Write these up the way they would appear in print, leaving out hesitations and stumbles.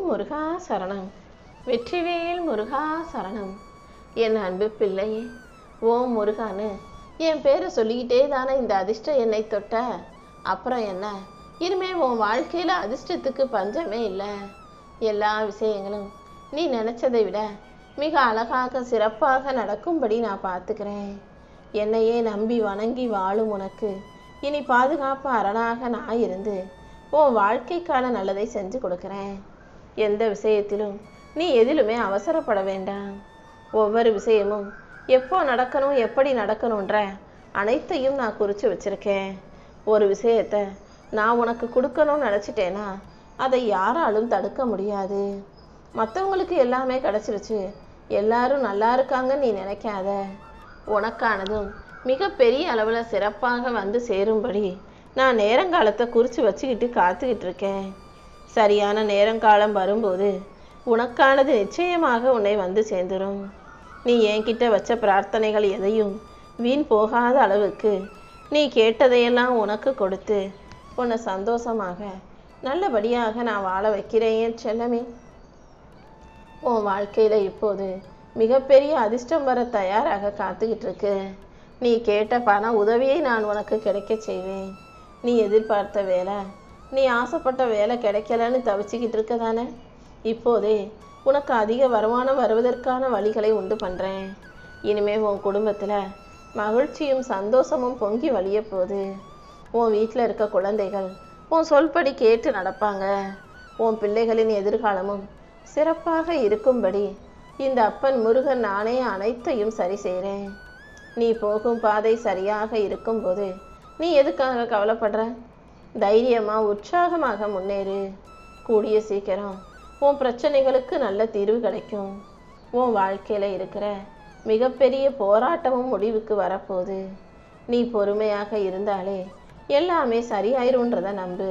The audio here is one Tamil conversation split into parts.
முருகா சரணம். வெற்றிவேல் முருகா சரணம். என் அன்பு பிள்ளையே, ஓம் முருகான்னு என் பேரை சொல்லிக்கிட்டே தானே இந்த அதிர்ஷ்டம் என்னை தொட்ட. அப்புறம் என்ன, இனிமே உன் வாழ்க்கையில் அதிர்ஷ்டத்துக்கு பஞ்சமே இல்லை. எல்லா விஷயங்களும் நீ நினச்சதை விட மிக அழகாக சிறப்பாக நடக்கும்படி நான் பார்த்துக்கிறேன். என்னையே நம்பி வணங்கி வாழும் உனக்கு இனி பாதுகாப்பு அரணாக நான் இருந்து உன் வாழ்க்கைக்கான நல்லதை செஞ்சு கொடுக்குறேன். எந்த விஷயத்திலும் நீ எதிலுமே அவசரப்பட வேண்டாம். ஒவ்வொரு விஷயமும் எப்போ நடக்கணும், எப்படி நடக்கணுன்ற அனைத்தையும் நான் குறித்து வச்சுருக்கேன். ஒரு விஷயத்தை நான் உனக்கு கொடுக்கணும்னு நினச்சிட்டேன்னா அதை யாராலும் தடுக்க முடியாது. மற்றவங்களுக்கு எல்லாமே கிடச்சிருச்சு, எல்லாரும் நல்லா இருக்காங்கன்னு நீ நினைக்காத. உனக்கானதும் மிகப்பெரிய அளவில் சிறப்பாக வந்து சேரும்படி நான் நேரங்காலத்தை குறித்து வச்சுக்கிட்டு காத்துக்கிட்டு இருக்கேன். சரியான நேரங்காலம் வரும்போது உனக்கானது நிச்சயமாக உன்னை வந்து சேர்ந்துடும். நீ என்கிட்ட வச்ச பிரார்த்தனைகள் எதையும் வீண் போகாத அளவுக்கு நீ கேட்டதையெல்லாம் உனக்கு கொடுத்து உன்னை சந்தோஷமாக நல்லபடியாக நான் வாழ வைக்கிறேன் செல்லமே. உன் வாழ்க்கையில் இப்போது மிகப்பெரிய அதிர்ஷ்டம் வர தயாராக காத்துக்கிட்டு இருக்கு. நீ கேட்ட பண உதவியை நான் உனக்கு கிடைக்க செய்வேன். நீ எதிர்பார்த்த வேலை, நீ ஆசைப்பட்ட வேலை கிடைக்கலன்னு தவிச்சிக்கிட்டு இருக்க தானே. இப்போதே உனக்கு அதிக வருமானம் வருவதற்கான வழிகளை உண்டு பண்ணுறேன். இனிமேல் உன் குடும்பத்தில் மகிழ்ச்சியும் சந்தோஷமும் பொங்கி வழிய போகுது. உன் வீட்டில் இருக்க குழந்தைகள் உன் சொல்படி கேட்டு நடப்பாங்க. உன் பிள்ளைகளின் எதிர்காலமும் சிறப்பாக இருக்கும்படி இந்த அப்பன் முருகன் நானே அனைத்தையும் சரி செய்கிறேன். நீ போகும் பாதை சரியாக இருக்கும்போது நீ எதுக்காக கவலைப்படுற? தைரியமாக உற்சாகமாக முன்னேறு. கூடிய சீக்கிரம் உன் பிரச்சனைகளுக்கு நல்ல தீர்வு கிடைக்கும். உன் வாழ்க்கையில் இருக்கிற மிகப்பெரிய போராட்டமும் முடிவுக்கு வரப்போகுது. நீ பொறுமையாக இருந்தாலே எல்லாமே சரியாயிருன்றதை நம்பு.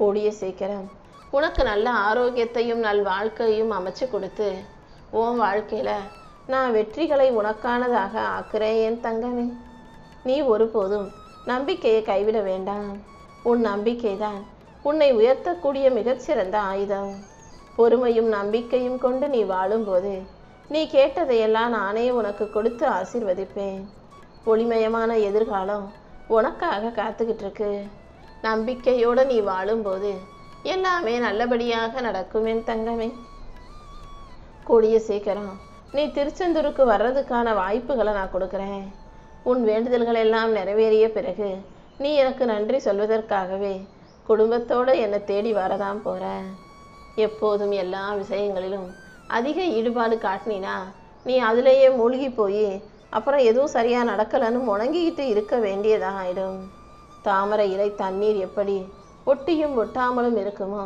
கூடிய சீக்கிரம் உனக்கு நல்ல ஆரோக்கியத்தையும் நல் வாழ்க்கையும் அமைச்சு கொடுத்து உன் வாழ்க்கையில் நான் வெற்றிகளை உனக்கானதாக ஆக்குறேன் என் தங்கமே. நீ ஒருபோதும் நம்பிக்கையை கைவிட வேண்டாம். உன் நம்பிக்கை தான் உன்னை உயர்த்தக்கூடிய மிகச்சிறந்த ஆயுதம். பொறுமையும் நம்பிக்கையும் கொண்டு நீ வாழும்போது நீ கேட்டதையெல்லாம் நானே உனக்கு கொடுத்து ஆசீர்வதிப்பேன். ஒளிமயமான எதிர்காலம் உனக்காக காத்துக்கிட்டு இருக்கு. நம்பிக்கையோடு நீ வாழும்போது எல்லாமே நல்லபடியாக நடக்கும் என் தங்கமே. கூடிய சீக்கிரம் நீ திருச்செந்தூருக்கு வர்றதுக்கான வாய்ப்புகளை நான் கொடுக்குறேன். உன் வேண்டுதல்கள் எல்லாம் நிறைவேறிய பிறகு நீ எனக்கு நன்றி சொல்வதற்காகவே குடும்பத்தோடு என்னை தேடி வரதான் போகிற. எப்போதும் எல்லா விஷயங்களிலும் அதிக ஈடுபாடு காட்டினா நீ அதிலேயே மூழ்கி போய் அப்புறம் எதுவும் சரியாக நடக்கலைன்னு முணங்கிக்கிட்டு இருக்க வேண்டியதாக ஆயிடும். தாமரை இலை தண்ணீர் எப்படி ஒட்டியும் ஒட்டாமலும் இருக்குமோ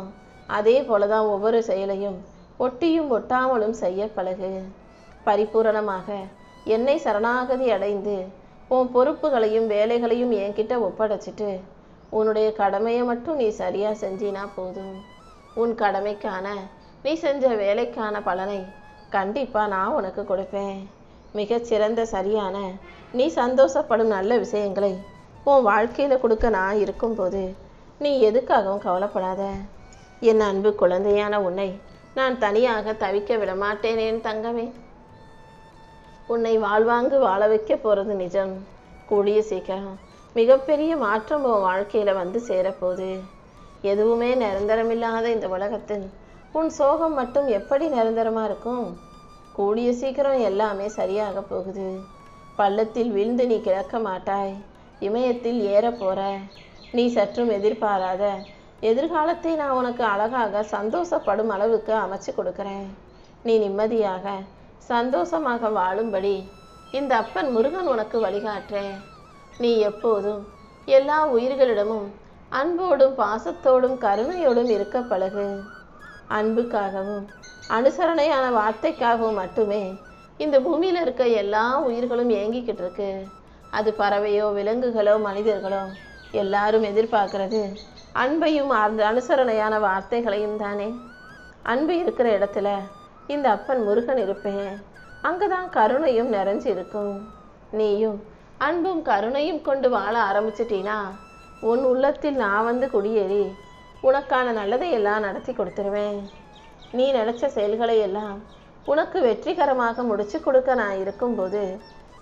அதே போல தான் ஒவ்வொரு செயலையும் ஒட்டியும் ஒட்டாமலும் செய்ய பழகு. பரிபூரணமாக என்னை சரணாகதி அடைந்து உன் பொறுப்புகளையும் வேலைகளையும் என்கிட்ட ஒப்படைச்சிட்டு உன்னுடைய கடமையை மட்டும் நீ சரியாக செஞ்சினா போதும். உன் கடமைக்கான நீ செஞ்ச வேலைக்கான பலனை கண்டிப்பாக நான் உனக்கு கொடுப்பேன். மிகச்சிறந்த சரியான நீ சந்தோஷப்படும் நல்ல விஷயங்களை உன் வாழ்க்கையில் கொடுக்க நான் இருக்கும்போது நீ எதுக்காகவும் கவலைப்படாத. என் அன்பு குழந்தையான உன்னை நான் தனியாக தவிக்க விடமாட்டேனேன் தங்கமே. உன்னை வாழ்வாங்கு வாழ வைக்க போகிறது நிஜம். கூடிய சீக்கிரம் மிகப்பெரிய மாற்றம் உன் வாழ்க்கையில் வந்து சேரப்போகுது. எதுவுமே நிரந்தரமில்லாத இந்த உலகத்தில் உன் சோகம் மட்டும் எப்படி நிரந்தரமாக இருக்கும்? கூடிய சீக்கிரம் எல்லாமே சரியாக போகுது. பள்ளத்தில் விழுந்து நீ கிடக்க மாட்டாய், இமயத்தில் ஏற போற. நீ சற்றும் எதிர்பாராத எதிர்காலத்தை நான் உனக்கு அழகாக சந்தோஷப்படும் அளவுக்கு அமைச்சு கொடுக்குறேன். நீ நிம்மதியாக சந்தோஷமாக வாழும்படி இந்த அப்பன் முருகன் உனக்கு வழிகாட்டுறேன். நீ எப்போதும் எல்லா உயிர்களிடமும் அன்போடும் பாசத்தோடும் கருணையோடும் இருக்க பழகு. அன்புக்காகவும் அனுசரணையான வார்த்தைக்காகவும் மட்டுமே இந்த பூமியில் இருக்க எல்லா உயிர்களும் ஏங்கிக்கிட்டு இருக்கு. அது பறவையோ விலங்குகளோ மனிதர்களோ எல்லாரும் எதிர்பார்க்கறது அன்பையும் அந்த அனுசரணையான வார்த்தைகளையும் தானே. அன்பு இருக்கிற இடத்துல இந்த அப்பன் முருகன் இருப்பேன். அங்கே தான் கருணையும் நிறைஞ்சு இருக்கும். நீயும் அன்பும் கருணையும் கொண்டு வாழ ஆரம்பிச்சிட்டினா உன் உள்ளத்தில் நான் வந்து குடியேறி உனக்கான நல்லதையெல்லாம் நடத்தி கொடுத்துருவேன். நீ நினைச்ச செயல்களை எல்லாம் உனக்கு வெற்றிகரமாக முடிச்சு கொடுக்க நான் இருக்கும்போது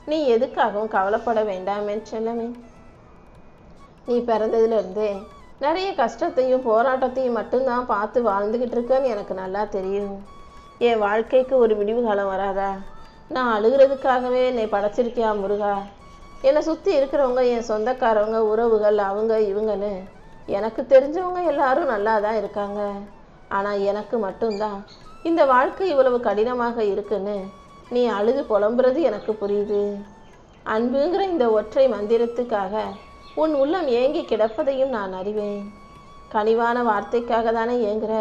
நீ எதுக்காகவும் கவலைப்பட வேண்டாம் என் செல்லமே. நீ பிறந்ததுலேருந்தே நிறைய கஷ்டத்தையும் போராட்டத்தையும் மட்டும்தான் பார்த்து வாழ்ந்துக்கிட்டு இருக்கன்னு எனக்கு நல்லா தெரியும். என் வாழ்க்கைக்கு ஒரு விடிவு காலம் வராதா? நான் அழுகிறதுக்காகவே என்னை படைச்சிருக்கியா முருகா? என்னை சுற்றி இருக்கிறவங்க, என் சொந்தக்காரவங்க, உறவுகள், அவங்க இவங்கன்னு எனக்கு தெரிஞ்சவங்க எல்லாரும் நல்லா தான் இருக்காங்க. ஆனால் எனக்கு மட்டும்தான் இந்த வாழ்க்கை இவ்வளவு கடினமாக இருக்குன்னு நீ அழுது புலம்புறது எனக்கு புரியுது. அன்புங்கிற இந்த ஒற்றை மந்திரத்துக்காக உன் உள்ளம் ஏங்கி கிடப்பதையும் நான் அறிவேன். கனிவான வார்த்தைக்காக தானே ஏங்குற.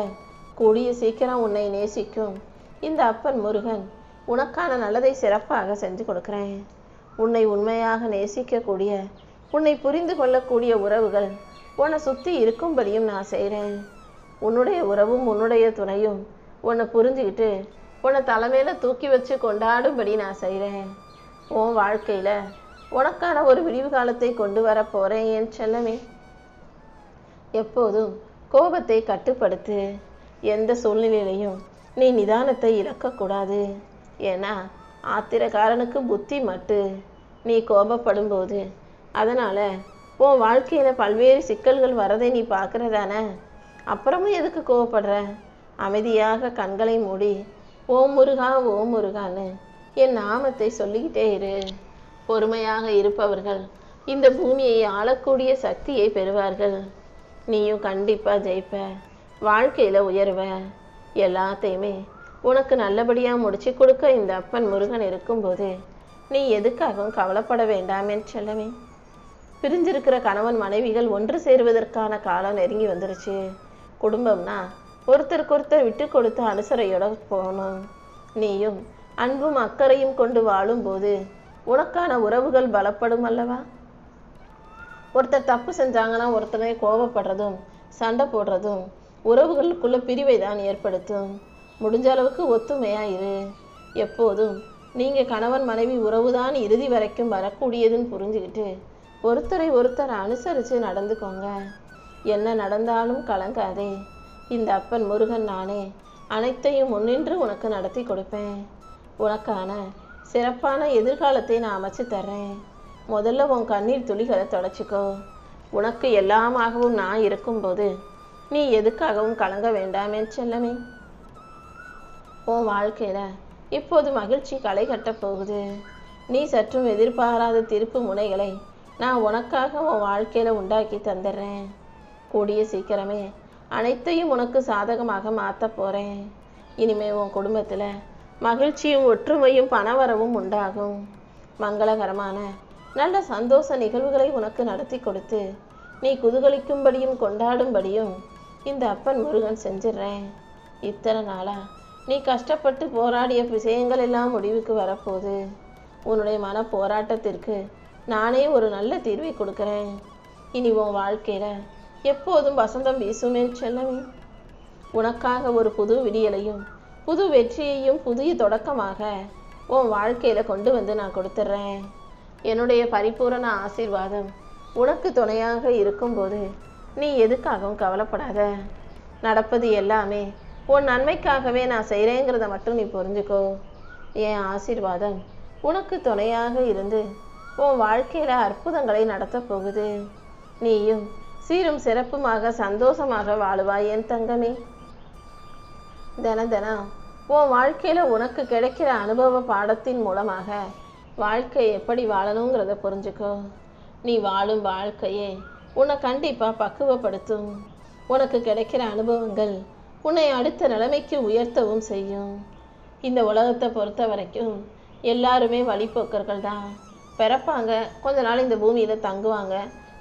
கூடிய சீக்கிரம் உன்னை நேசிக்கும் இந்த அப்பன் முருகன் உனக்கான நல்லதை சிறப்பாக செஞ்சு கொடுக்குறேன். உன்னை உண்மையாக நேசிக்கக்கூடிய, உன்னை புரிந்து கொள்ளக்கூடிய உறவுகள் உன்னை சுற்றி இருக்கும்படியும் நான் செய்கிறேன். உன்னுடைய உறவும் உன்னுடைய துணையும் உன்னை புரிஞ்சுக்கிட்டு உன்னை தலைமையில் தூக்கி வச்சு கொண்டாடும்படி நான் செய்கிறேன். உன் வாழ்க்கையில் உனக்கான ஒரு விடிவு காலத்தை கொண்டு வர போகிறேன் என் செல்லமே. எப்போதும் கோபத்தை கட்டுப்படுத்து. எந்த சூழ்நிலையிலையும் நீ நிதானத்தை இழக்கக்கூடாது. ஏன்னா ஆத்திரக்காரனுக்கு புத்தி மட்டு. நீ கோபப்படும்போது அதனால் உன் வாழ்க்கையில் பல்வேறு சிக்கல்கள் வரதை நீ பார்க்குறதானே. அப்புறமும் எதுக்கு கோவப்படுற? அமைதியாக கண்களை மூடி ஓம் முருகா ஓம் முருகான்னு என் நாமத்தை சொல்லிக்கிட்டே இரு. பொறுமையாக இருப்பவர்கள் இந்த பூமியை ஆளக்கூடிய சக்தியை பெறுவார்கள். நீயும் கண்டிப்பாக ஜெயிப்ப, வாழ்க்கையில் உயர்வ. எல்லாத்தையுமே உனக்கு நல்லபடியாக முடிச்சு கொடுக்க இந்த அப்பன் முருகன் இருக்கும்போது நீ எதுக்காகவும் கவலைப்பட வேண்டாம் என் செல்லமே. பிரிஞ்சிருக்கிற கணவன் மனைவிகள் ஒன்று சேருவதற்கான காலம் நெருங்கி வந்துருச்சு. குடும்பம்னா ஒருத்தருக்கொருத்தர் விட்டு கொடுத்த அனுசரையோட போகணும். நீயும் அன்பும் அக்கறையும் கொண்டு வாழும்போது உனக்கான உறவுகள் பலப்படும் அல்லவா? ஒருத்தர் தப்பு செஞ்சாங்கன்னா ஒருத்தரை கோபப்படுறதும் சண்டை போடுறதும் உறவுகளுக்குள்ள பிரிவை தான் ஏற்படுத்தும். முடிஞ்ச அளவுக்கு ஒத்துமையா இரு. எப்போதும் நீங்கள் கணவன் மனைவி உறவு தான் இறுதி வரைக்கும் வரக்கூடியதுன்னு புரிஞ்சுக்கிட்டு ஒருத்தரை ஒருத்தர் அனுசரித்து நடந்துக்கோங்க. என்ன நடந்தாலும் கலங்காதே. இந்த அப்பன் முருகன் நானே அனைத்தையும் முன்னின்று உனக்கு நடத்தி கொடுப்பேன். உனக்கான சிறப்பான எதிர்காலத்தை நான் அமைச்சு தர்றேன். முதல்ல உன் கண்ணீர் துளிகளை தொடச்சிக்கோ. உனக்கு எல்லாமாகவும் நான் இருக்கும்போது நீ எதுக்காகவும் கலங்க வேண்டாம் என் செல்லமே. உன் வாழ்க்கையில் இப்போது மகிழ்ச்சி களை கட்டப் போகுது. நீ சற்றும் எதிர்பாராத திருப்பு முனைகளை நான் உனக்காக உன் வாழ்க்கையில் உண்டாக்கி தந்துடுறேன். கூடிய சீக்கிரமே அனைத்தையும் உனக்கு சாதகமாக மாற்ற போகிறேன். இனிமே உன் குடும்பத்தில் மகிழ்ச்சியும் ஒற்றுமையும் பணவரவும் உண்டாகும். மங்களகரமான நல்ல சந்தோஷ நிகழ்வுகளை உனக்கு நடத்தி கொடுத்து நீ குதூகலிக்கும்படியும் கொண்டாடும்படியும் இந்த அப்பன் முருகன் செஞ்சிடுறேன். இத்தனை நாளா நீ கஷ்டப்பட்டு போராடிய விஷயங்கள் எல்லாம் முடிவுக்கு வரப்போகுது. உன்னுடைய மன போராட்டத்திற்கு நானே ஒரு நல்ல தீர்வை கொடுக்குறேன். இனி உன் வாழ்க்கையில் எப்போதும் வசந்தம் வீசுமே செல்லவே. உனக்காக ஒரு புது விடியலையும் புது வெற்றியையும் புதிய தொடக்கமாக உன் வாழ்க்கையில் கொண்டு வந்து நான் கொடுத்துட்றேன். என்னுடைய பரிபூரண ஆசீர்வாதம் உனக்கு துணையாக இருக்கும்போது நீ எதுக்காகவும் கவலைப்படாத. நடப்பது எல்லாமே உன் நன்மைக்காகவே நான் செய்கிறேங்கிறத மட்டும் நீ புரிஞ்சுக்கோ. என் ஆசீர்வாதம் உனக்கு துணையாக இருந்து உன் வாழ்க்கையில் அற்புதங்களை நடத்த போகுது. நீயும் சீரும் சிறப்புமாக சந்தோஷமாக வாழுவாய் என் தங்கமே. தினம் உன் வாழ்க்கையில் உனக்கு கிடைக்கிற அனுபவ பாடத்தின் மூலமாக வாழ்க்கை எப்படி வாழணுங்கிறத புரிஞ்சுக்கோ. நீ வாழும் வாழ்க்கையே உன்னை கண்டிப்பாக பக்குவப்படுத்தும். உனக்கு கிடைக்கிற அனுபவங்கள் உன்னை அடுத்த நிலைமைக்கு உயர்த்தவும் செய்யும். இந்த உலகத்தை பொறுத்த வரைக்கும் எல்லாருமே வழிபோக்கர்கள் தான். பிறப்பாங்க, கொஞ்ச நாள் இந்த பூமியில் தங்குவாங்க,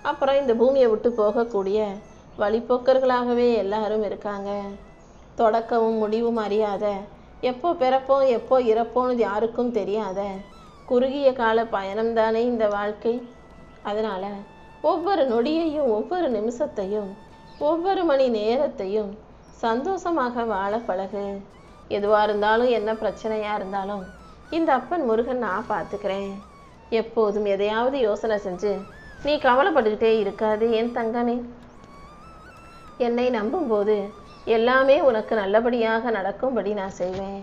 அப்புறம் இந்த பூமியை விட்டு போகக்கூடிய வழிபோக்கர்களாகவே எல்லாரும் இருக்காங்க. தொடக்கமும் முடிவும் அறியாத, எப்போ பிறப்போம் எப்போ இறப்போன்னு யாருக்கும் தெரியாத குறுகிய கால பயணம்தானே இந்த வாழ்க்கை. அதனால் ஒவ்வொரு நொடியையும் ஒவ்வொரு நிமிஷத்தையும் ஒவ்வொரு மணி நேரத்தையும் சந்தோஷமாக வாழ பழகு. எதுவாக இருந்தாலும் என்ன பிரச்சனையாக இருந்தாலும் இந்த அப்பன் முருகன் நான் பார்த்துக்கிறேன். எப்போதும் எதையாவது யோசனை செஞ்சு நீ கவலைப்பட்டுக்கிட்டே இருக்காது என் தங்கமே. என்னை நம்பும்போது எல்லாமே உனக்கு நல்லபடியாக நடக்கும்படி நான் செய்வேன்.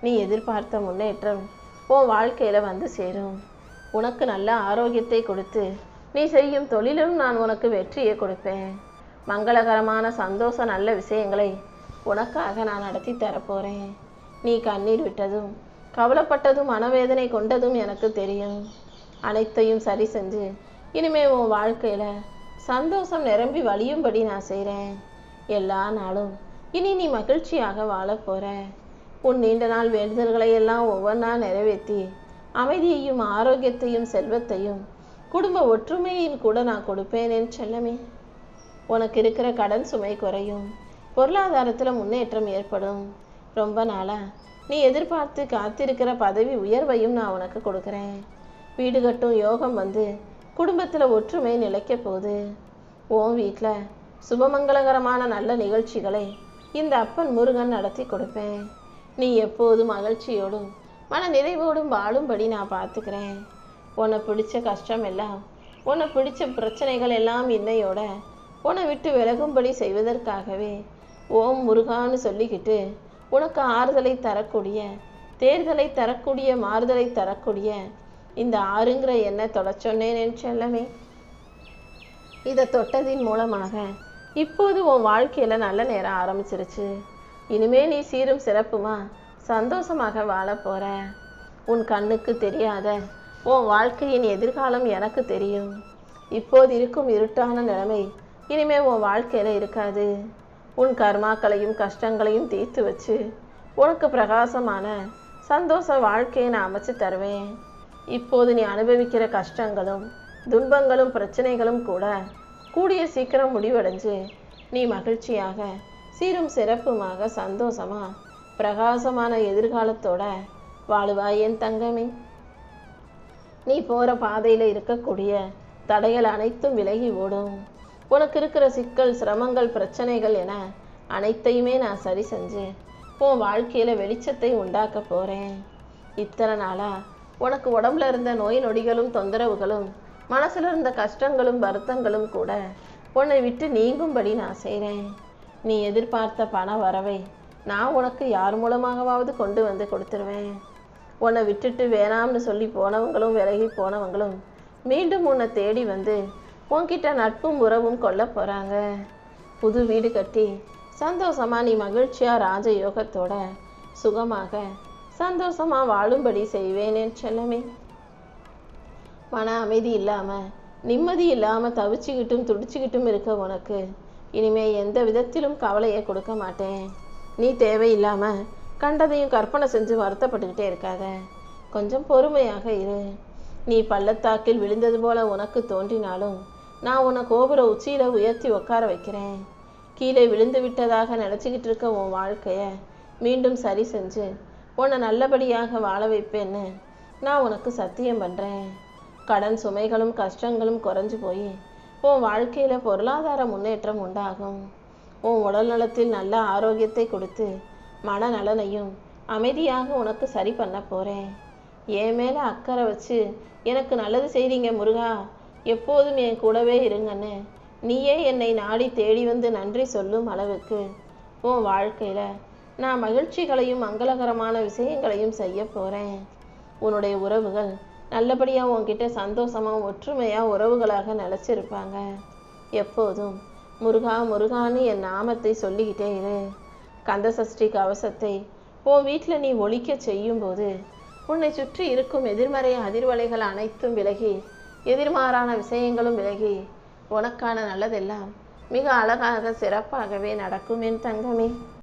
நீ எதிர்பார்த்த முன்னேற்றம் உன் வாழ்க்கையில் வந்து சேரும். உனக்கு நல்ல ஆரோக்கியத்தை கொடுத்து நீ செய்யும் தொழிலும் நான் உனக்கு வெற்றியை கொடுப்பேன். மங்களகரமான சந்தோஷ நல்ல விஷயங்களை உனக்காக நான் நடத்தி தரப்போகிறேன். நீ கண்ணீர் விட்டதும் கவலைப்பட்டதும் மனவேதனை கொண்டதும் எனக்கு தெரியும். அனைத்தையும் சரி செஞ்சு இனிமே உன் வாழ்க்கையில் சந்தோஷம் நிரம்பி வழியும்படி நான் செய்கிறேன். எல்லா நாளும் இனி நீ மகிழ்ச்சியாக வாழ போகிற. உன் நீண்ட நாள் வேண்டுதல்களை எல்லாம் ஒவ்வொன்றா நிறைவேற்றி அமைதியையும் ஆரோக்கியத்தையும் செல்வத்தையும் குடும்ப ஒற்றுமையும் கூட நான் கொடுப்பேன் என் செல்லமே. உனக்கு இருக்கிற கடன் சுமை குறையும். பொருளாதாரத்தில் முன்னேற்றம் ஏற்படும். ரொம்ப நாளாக நீ எதிர்பார்த்து காத்திருக்கிற பதவி உயர்வையும் நான் உனக்கு கொடுக்குறேன். வீடு கட்டும் யோகம் வந்து குடும்பத்தில் ஒற்றுமை நிலைக்க போகுது. உன் வீட்டில் சுபமங்களகரமான நல்ல நிகழ்ச்சிகளை இந்த அப்பன் முருகன் நடத்தி கொடுப்பேன். நீ எப்போதும் மகிழ்ச்சியோடும் மன நிறைவோடும் வாழும்படி நான் பார்த்துக்கிறேன். உன்னை பிடிச்ச கஷ்டம் எல்லாம் உன்னை பிடிச்ச பிரச்சனைகள் எல்லாம் இன்னையோட உன்னை விட்டு விலகும்படி செய்வதற்காகவே ஓம் முருகான்னு சொல்லிக்கிட்டு உனக்கு ஆறுதலை தரக்கூடிய தேர்தலை தரக்கூடிய மாறுதலை தரக்கூடிய இந்த ஆறுங்கிற எண்ணெய் தொட சொன்னேன் என் செல்லமே. இதை தொட்டதின் மூலமாக இப்போது உன் வாழ்க்கையில் நல்ல நேரம் ஆரம்பிச்சிருச்சு. இனிமே நீ சீரும் சிறப்புமா சந்தோஷமாக வாழ போற. உன் கண்ணுக்கு தெரியாத உன் வாழ்க்கையின் எதிர்காலம் எனக்கு தெரியும். இப்போது இருக்கும் இருட்டான நிலைமை இனிமே உன் வாழ்க்கையில் இருக்காது. உன் கர்மாக்களையும் கஷ்டங்களையும் தீர்த்து வச்சு உனக்கு பிரகாசமான சந்தோஷ வாழ்க்கையை நான் அமைச்சு தருவேன். இப்போது நீ அனுபவிக்கிற கஷ்டங்களும் துன்பங்களும் பிரச்சனைகளும் கூட கூடிய சீக்கிரம் முடிவடைஞ்சு நீ மகிழ்ச்சியாக சீரும் சிறப்புமாக சந்தோஷமா பிரகாசமான எதிர்காலத்தோட வாழுவாய் என் தங்கமே. நீ போகிற பாதையில் இருக்கக்கூடிய தடைகள் அனைத்தும் விலகி ஓடும். உனக்கு இருக்கிற சிக்கல் சிரமங்கள் பிரச்சனைகள் என அனைத்தையுமே நான் சரி செஞ்சு உன் வாழ்க்கையில் வெளிச்சத்தை உண்டாக்க போகிறேன். இத்தனை நாளாக உனக்கு உடம்புல இருந்த நோய் நொடிகளும் தொந்தரவுகளும் மனசில் இருந்த கஷ்டங்களும் வருத்தங்களும் கூட உன்னை விட்டு நீங்கும்படி நான் செய்கிறேன். நீ எதிர்பார்த்த பண வரவை நான் உனக்கு யார் மூலமாகவாவது கொண்டு வந்து கொடுத்துருவேன். உன்னை விட்டுட்டு வேணாம்னு சொல்லி போனவங்களும் விலகி போனவங்களும் மீண்டும் உன்னை தேடி வந்து உன்கிட்ட நட்பும் உறவும் கொள்ள போகிறாங்க. புது வீடு கட்டி சந்தோஷமாக நீ மகிழ்ச்சியாக ராஜயோகத்தோட சுகமாக சந்தோஷமாக வாழும்படி செய்வேன் என் செல்லமே. மன அமைதி இல்லாமல் நிம்மதி இல்லாமல் தவிச்சுக்கிட்டும் துடிச்சுக்கிட்டும் இருக்க உனக்கு இனிமே எந்த விதத்திலும் கவலையை கொடுக்க மாட்டேன். நீ தேவையில்லாமல் கண்டதையும் கற்பனை செஞ்சு வருத்தப்பட்டுக்கிட்டே இருக்காத. கொஞ்சம் பொறுமையாக இரு. நீ பள்ளத்தாக்கில் விழுந்தது போல உனக்கு தோன்றினாலும் நான் உன்னை கோபுர உச்சியில் உயர்த்தி உட்கார வைக்கிறேன். கீழே விழுந்து விட்டதாக நினச்சிக்கிட்டு இருக்க உன் வாழ்க்கையை மீண்டும் சரி செஞ்சு உன்னை நல்லபடியாக வாழ வைப்பேன்னு நான் உனக்கு சத்தியம் பண்ணுறேன். கடன் சுமைகளும் கஷ்டங்களும் குறைஞ்சு போய் உன் வாழ்க்கையில் பொருளாதார முன்னேற்றம் உண்டாகும். உன் உடல் நலத்தில் நல்ல ஆரோக்கியத்தை கொடுத்து மனநலனையும் அமைதியாக உனக்கு சரி பண்ண போகிறேன். என் மேலே அக்கறை வச்சு எனக்கு நல்லது செய்றீங்க முருகா, எப்போதும் என் கூடவே இருங்கன்னு நீயே என்னை நாடி தேடி வந்து நன்றி சொல்லும் அளவுக்கு உன் வாழ்க்கையில் நான் மகிழ்ச்சிகளையும் மங்களகரமான விஷயங்களையும் செய்ய போகிறேன். உன்னுடைய உறவுகள் நல்லபடியாக உன்கிட்ட சந்தோஷமாக ஒற்றுமையாக உறவுகளாக நிலச்சிருப்பாங்க. எப்போதும் முருகா முருகான்னு என் நாமத்தை சொல்லிக்கிட்டே இரு. கந்தசஷ்டி கவசத்தை உன் வீட்டில் நீ ஒழிக்க செய்யும்போது உன்னை சுற்றி இருக்கும் எதிர்மறை அதிர்வலைகள் அனைத்தும் விலகி எதிர்மாறான விஷயங்களும் விலகி உனக்கான நல்லதெல்லாம் மிக அழகாக சிறப்பாகவே நடக்கும் என் தங்கமே.